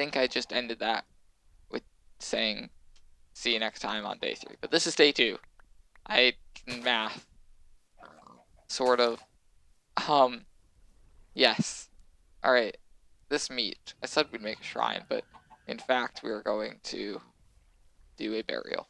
think I just ended that with saying see you next time on day 3. But this is day 2. I can math. Sort of. Yes. Alright. This meat. I said we'd make a shrine, but in fact we are going to do a burial.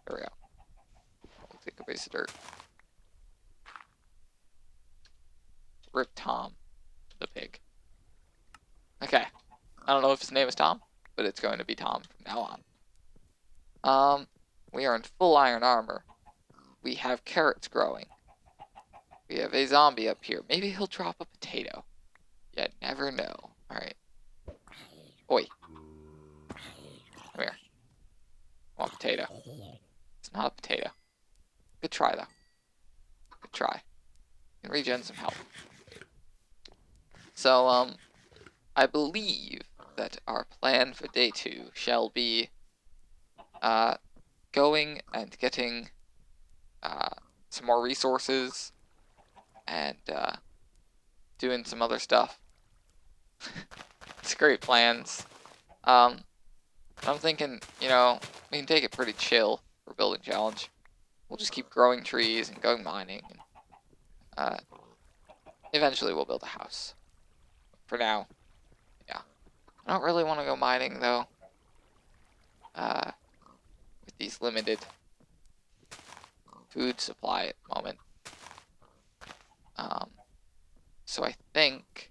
There we go. We'll take a piece of dirt. Rip Tom, the pig. Okay. I don't know if his name is Tom, but it's going to be Tom from now on. We are in full iron armor. We have carrots growing. We have a zombie up here. Maybe he'll drop a potato. You never know. Alright. Oi. Come here. I want potato. It's not a potato. Good try, though. Good try. You can regen some health. So, I believe that our plan for day 2 shall be, going and getting, some more resources and, doing some other stuff. It's great plans. I'm thinking, you know, we can take it pretty chill for building challenge. We'll just keep growing trees and going mining. And, eventually we'll build a house. For now, yeah. I don't really want to go mining, though. With these limited food supply at the moment. So I think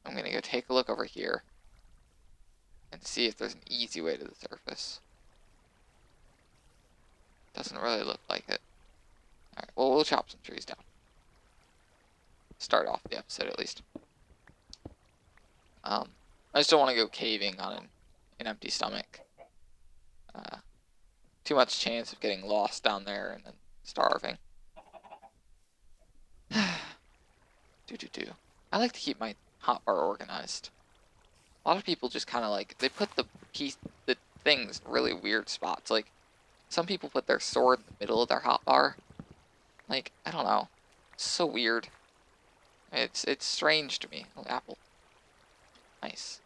I'm going to go take a look over here and see if there's an easy way to the surface. Doesn't really look like it. Alright, well, we'll chop some trees down. Start off the episode, at least. I just don't want to go caving on an empty stomach. Too much chance of getting lost down there and then starving. I like to keep my hotbar organized. A lot of people just kind of like, they put the things in really weird spots. Like, some people put their sword in the middle of their hotbar. Like, I don't know. It's so weird. It's strange to me. Oh, apple. Nice.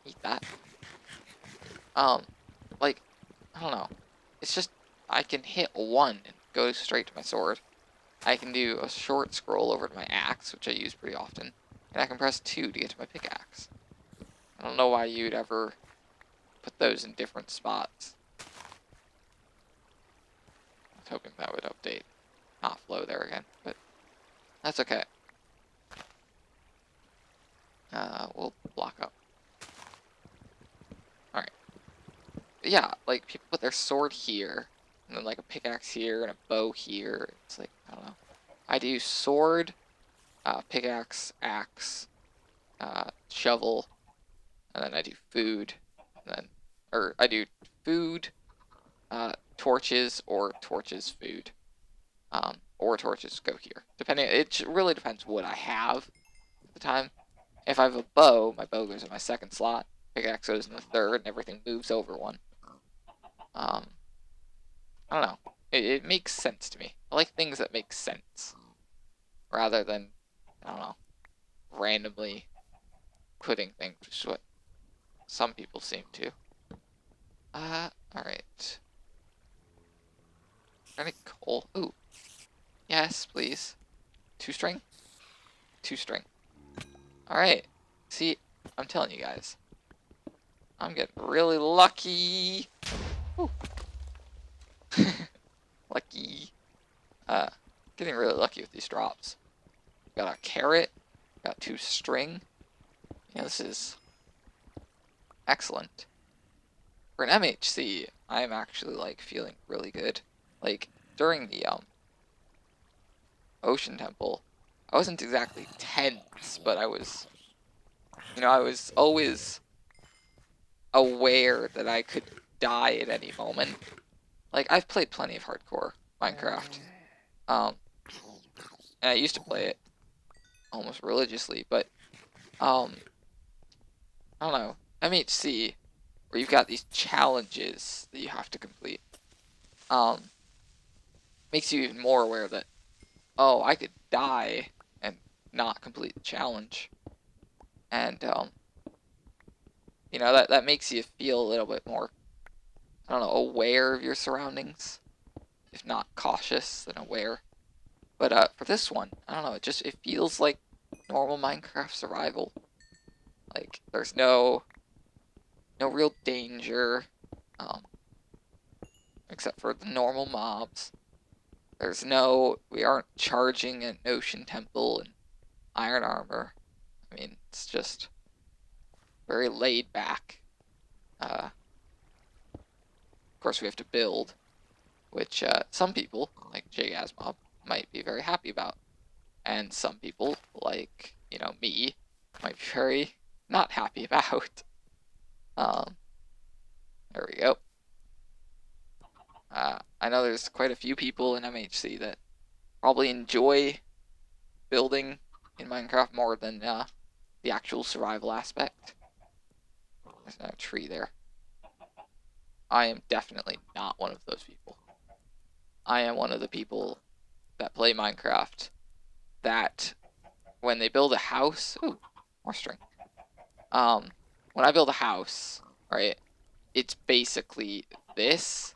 Eat that. Like, I don't know. It's just, I can hit 1 and go straight to my sword. I can do a short scroll over to my axe, which I use pretty often. And I can press 2 to get to my pickaxe. I don't know why you'd ever put those in different spots. I was hoping that would update. Not flow there again, but that's okay. We'll block up. Alright. Yeah, like, people put their sword here, and then, like, a pickaxe here, and a bow here. It's like, I don't know. I do sword, pickaxe, axe, shovel, and then I do food, and then, or I do food, torches, or torches, food, or torches go here. Depending, it really depends what I have at the time. If I have a bow, my bow goes in my 2nd slot, pickaxe goes in the 3rd, and everything moves over 1. I don't know. It makes sense to me. I like things that make sense. Rather than, I don't know, randomly putting things, which is what some people seem to. Alright. Any coal? Ooh. Yes, please. 2-string? 2-string. Alright. See, I'm telling you guys. I'm getting really lucky. Ooh. Lucky. Getting really lucky with these drops. Got a carrot. Got 2-string. Yeah, this is excellent. For an MHC, I'm actually, like, feeling really good. Like, during the, Ocean Temple, I wasn't exactly tense, but I was, you know, I was always aware that I could die at any moment. Like, I've played plenty of hardcore Minecraft, and I used to play it almost religiously, but, I don't know, MHC, where you've got these challenges that you have to complete, makes you even more aware that, oh, I could die and not complete the challenge. And, you know, that makes you feel a little bit more, I don't know, aware of your surroundings. If not cautious, then aware. But for this one, I don't know, it feels like normal Minecraft survival. Like, there's no real danger, except for the normal mobs. We aren't charging an ocean temple and iron armor. I mean, it's just very laid back. Of course, we have to build, which some people, like JGazMob, might be very happy about. And some people, like, you know, me, might be very not happy about. There we go. I know there's quite a few people in MHC that probably enjoy building in Minecraft more than the actual survival aspect. There's a tree there. I am definitely not one of those people. I am one of the people that play Minecraft that when they build a house, ooh, more string. When I build a house, right, it's basically this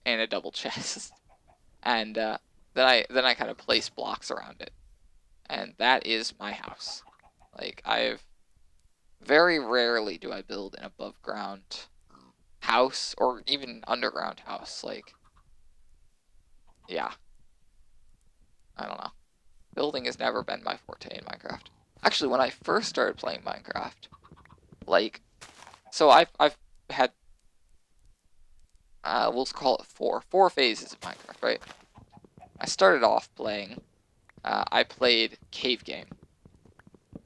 and a double chest, and then I kind of place blocks around it, and that is my house. Like, very rarely do I build an above ground house or even underground house. Like, yeah, I don't know. Building has never been my forte in Minecraft. Actually, when I first started playing Minecraft, like, so I've had we'll call it four phases of Minecraft, right? I started off playing. I played Cave Game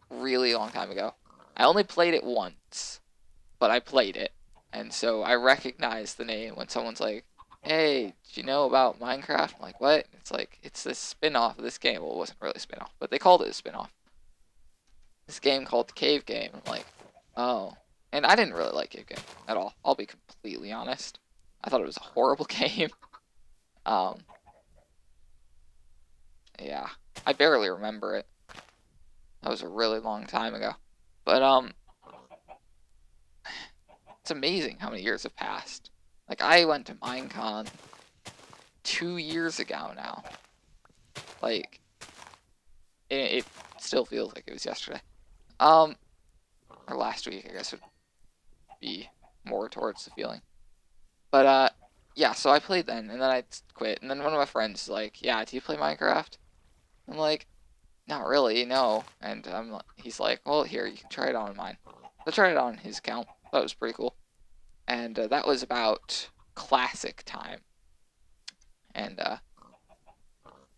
really long time ago. I only played it once, but I played it, and so I recognize the name when someone's like, "Hey, do you know about Minecraft?" I'm like, "What?" It's like, it's this spin-off of this game. Well, it wasn't really a spin-off, but they called it a spin-off. This game called Cave Game. I'm like, oh. And I didn't really like Cave Game at all. I'll be completely honest. I thought it was a horrible game. Yeah, I barely remember it. That was a really long time ago. But it's amazing how many years have passed. Like, I went to Minecon 2 years ago now. Like, it still feels like it was yesterday. Or last week, I guess would be more towards the feeling. But yeah, so I played then, and then I quit. And then one of my friends is like, "Yeah, do you play Minecraft?" I'm like, "Not really, no." And he's like, "Well, here, you can try it on mine." I tried it on his account. That was pretty cool. And that was about classic time. And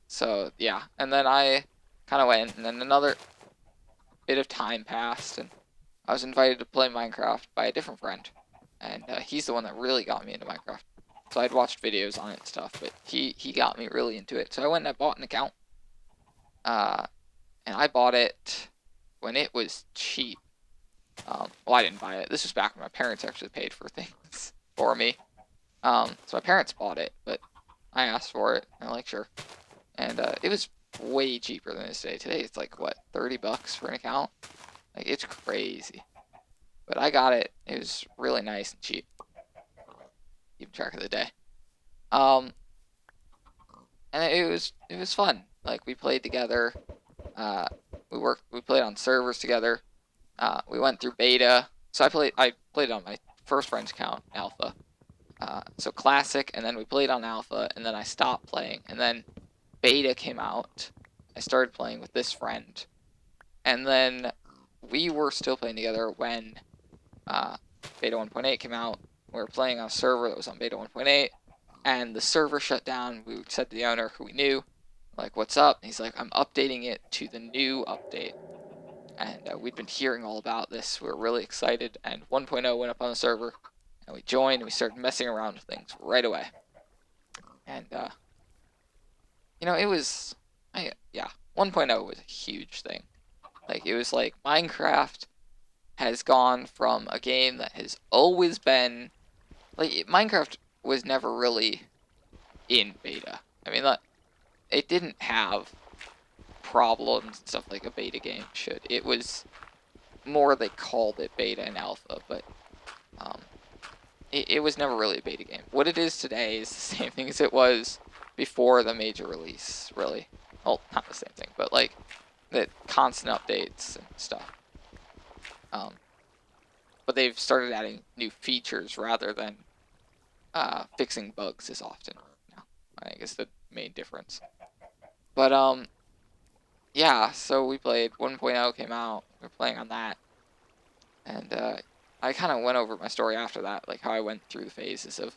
so yeah, and then I kind of went, and then another bit of time passed, and I was invited to play Minecraft by a different friend, and he's the one that really got me into Minecraft. So I'd watched videos on it and stuff, but he got me really into it. So I went and I bought an account, and I bought it when it was cheap. Well, I didn't buy it. This was back when my parents actually paid for things for me. So my parents bought it, but I asked for it, and they're like, sure. And it was way cheaper than it is today. Today it's like, what, 30 bucks for an account? Like, it's crazy. But I got it. It was really nice and cheap. Keep track of the day. And it was fun. Like, we played together. We played on servers together. We went through beta. So I played on my first friend's account, alpha. So classic, and then we played on alpha, and then I stopped playing, and then beta came out. I started playing with this friend, and then we were still playing together when beta 1.8 came out. We were playing on a server that was on beta 1.8, and the server shut down. We said to the owner, who we knew, like, "What's up?" And he's like, "I'm updating it to the new update." And we'd been hearing all about this. We were really excited, and 1.0 went up on the server, and we joined, and we started messing around with things right away. And, you know, it was, yeah, 1.0 was a huge thing. Like, it was like Minecraft has gone from a game that has always been, like, Minecraft was never really in beta. I mean, it didn't have problems and stuff like a beta game should. It was more they called it beta and alpha, but it was never really a beta game. What it is today is the same thing as it was before the major release, really. Well, not the same thing, but like the constant updates and stuff. But they've started adding new features rather than fixing bugs as often. Now, I think is the main difference. But yeah. So we played 1.0 came out. We were playing on that, and I kind of went over my story after that, like how I went through the phases of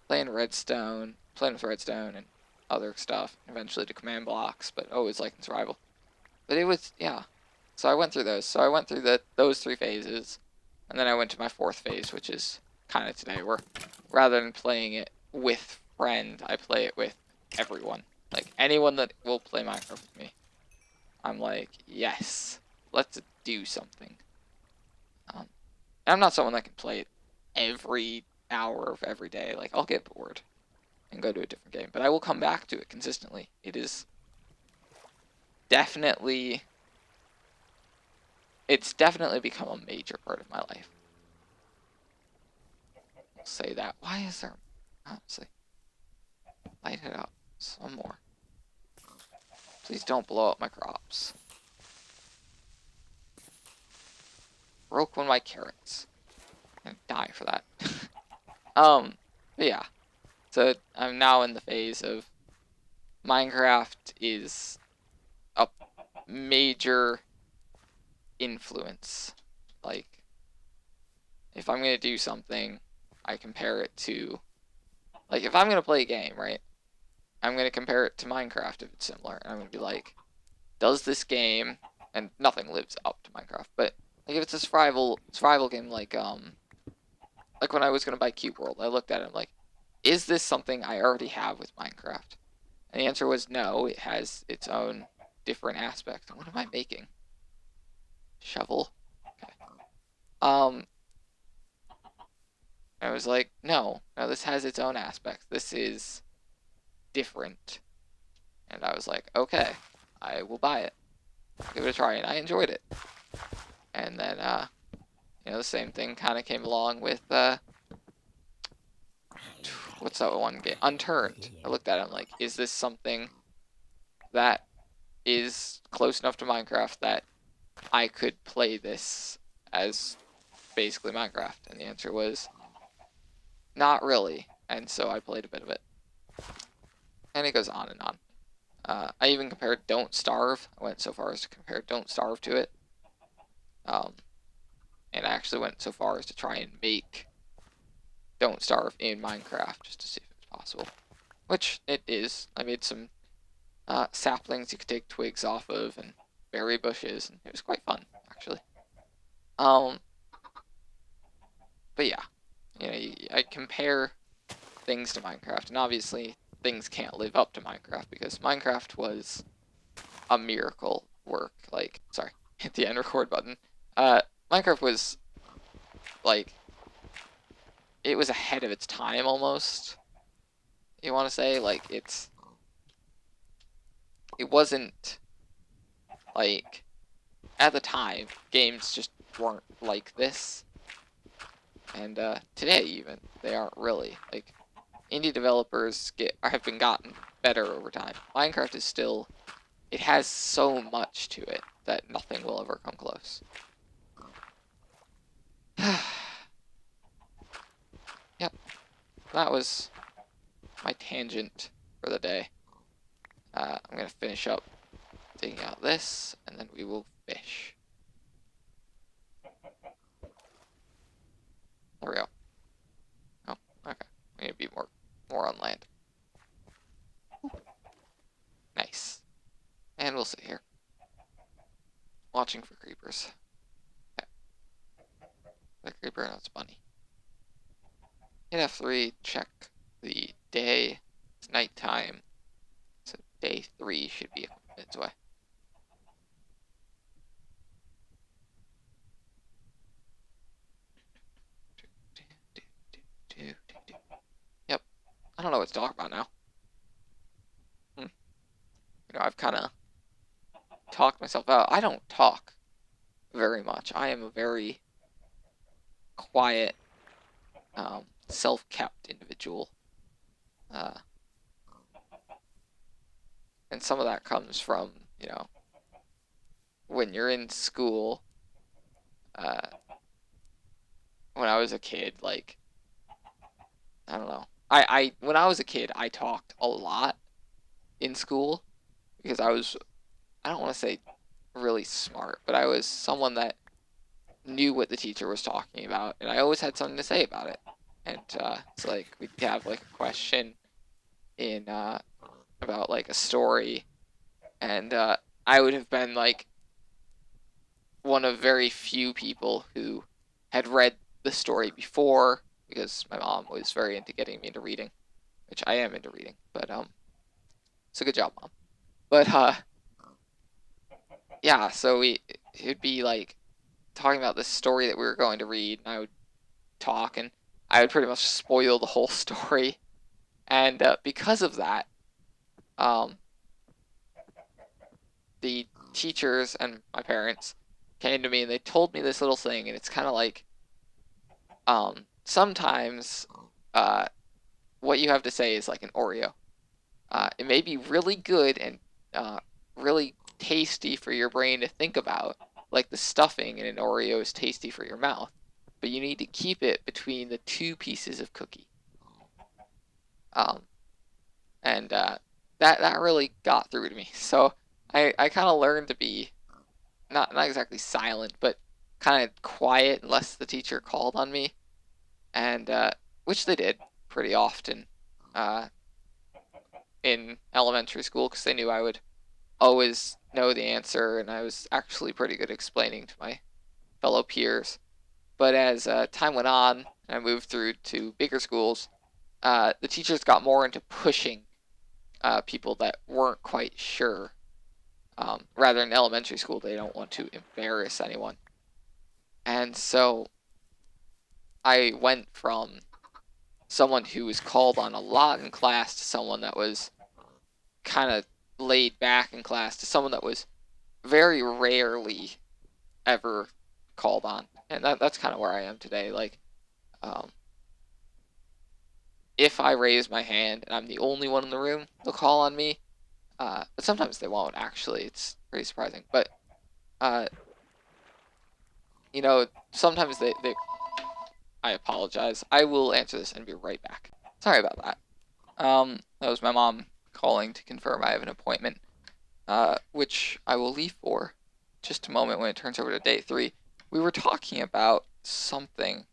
playing Redstone, playing with Redstone and other stuff, eventually to command blocks, but always like in survival. But it was, yeah. So I went through those. So I went through those 3 phases, and then I went to my 4th phase, which is kind of today, where rather than playing it with friend, I play it with everyone. Like, anyone that will play Minecraft with me. I'm like, yes, let's do something. I'm not someone that can play it every hour of every day. Like, I'll get bored and go to a different game, but I will come back to it consistently. It is definitely, it's definitely become a major part of my life. I'll say that. Why is there, honestly, light it up some more. Please don't blow up my crops. Broke one of my carrots. I'm gonna die for that. But yeah. So I'm now in the phase of Minecraft is a major influence. Like, if I'm gonna do something, I compare it to, like, if I'm gonna play a game, right? I'm gonna compare it to Minecraft if it's similar, and I'm gonna be like, does this game, and nothing lives up to Minecraft, but like if it's a survival game, like when I was gonna buy Cube World, I looked at it, I'm like, is this something I already have with Minecraft? And the answer was no. It has its own different aspect. What am I making? Shovel. Okay. I was like, no, this has its own aspects. This is different. And I was like, okay, I will buy it. Give it a try, and I enjoyed it. And then, the same thing kind of came along with, what's that one game? Unturned. I looked at it, I'm like, is this something that is close enough to Minecraft that I could play this as basically Minecraft? And the answer was not really. And so I played a bit of it. And it goes on and on. I even compared Don't Starve. I went so far as to compare Don't Starve to it. And I actually went so far as to try and make Don't Starve in Minecraft just to see if it was possible. Which it is. I made some saplings you could take twigs off of and berry bushes, and it was quite fun, actually. But yeah, I compare things to Minecraft, and obviously things can't live up to Minecraft because Minecraft was a miracle work. Like, sorry, hit the end record button. Minecraft was like, it was ahead of its time almost. You want to say, like, it wasn't like, at the time games just weren't like this. And today even they aren't really. Like, indie developers have been gotten better over time. Minecraft is still, it has so much to it that nothing will ever come close. Yep, that was my tangent for the day. I'm gonna finish up digging out this, and then we will fish. There we go. Oh, okay. We need to be more on land. Nice. And we'll sit here, watching for creepers. Okay. The creeper and its bunny. Hit F3, check the day. It's nighttime. So day 3 should be a couple minutes away. Yep. I don't know what to talk about now. I've kind of talk myself out. I don't talk very much. I am a very quiet, self-kept individual. And some of that comes from, when you're in school, when I was a kid, like, I don't know. When I was a kid, I talked a lot in school because I don't want to say really smart, but I was someone that knew what the teacher was talking about, and I always had something to say about it. And it's like we'd have like a question in about like a story, and I would have been like one of very few people who had read the story before because my mom was very into getting me into reading, which I am into reading, but so good job, Mom. But yeah, so it'd be like talking about this story that we were going to read, and I would talk, and I would pretty much spoil the whole story. And because of that, the teachers and my parents came to me and they told me this little thing, and it's kind of like sometimes what you have to say is like an Oreo. It may be really good and really tasty for your brain to think about, like the stuffing in an Oreo is tasty for your mouth, but you need to keep it between the two pieces of cookie. And that really got through to me. So I kind of learned to be not exactly silent, but kind of quiet unless the teacher called on me, and which they did pretty often in elementary school because they knew I would always know the answer, and I was actually pretty good explaining to my fellow peers. But as time went on and I moved through to bigger schools, the teachers got more into pushing people that weren't quite sure. Rather, in elementary school, they don't want to embarrass anyone. And so I went from someone who was called on a lot in class to someone that was kind of laid back in class to someone that was very rarely ever called on. And that's kind of where I am today. Like, if I raise my hand and I'm the only one in the room, they'll call on me. But sometimes they won't, actually. It's pretty surprising. But, sometimes they I apologize. I will answer this and be right back. Sorry about that. That was my mom calling to confirm I have an appointment, which I will leave for just a moment when it turns over to day 3. We were talking about something.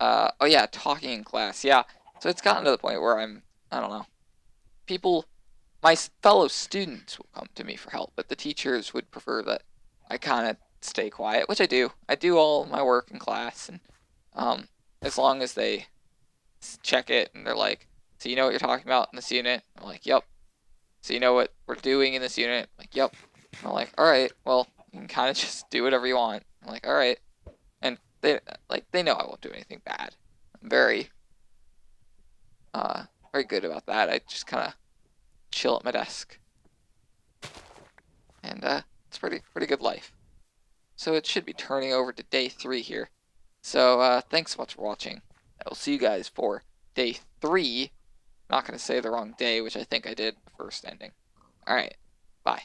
Oh yeah, talking in class. Yeah, so it's gotten to the point where I don't know. My fellow students will come to me for help, but the teachers would prefer that I kind of stay quiet, which I do. I do all my work in class, and as long as they check it and they're like, so you know what you're talking about in this unit? I'm like, yep. So you know what we're doing in this unit? I'm like, yep. I'm like, all right, well, you can kind of just do whatever you want. I'm like, all right. And they know I won't do anything bad. I'm very very good about that. I just kind of chill at my desk. And it's pretty good life. So it should be turning over to day 3 here. So thanks so much for watching. I will see you guys for day 3. Not going to say the wrong day, which I think I did the first ending. Alright, bye.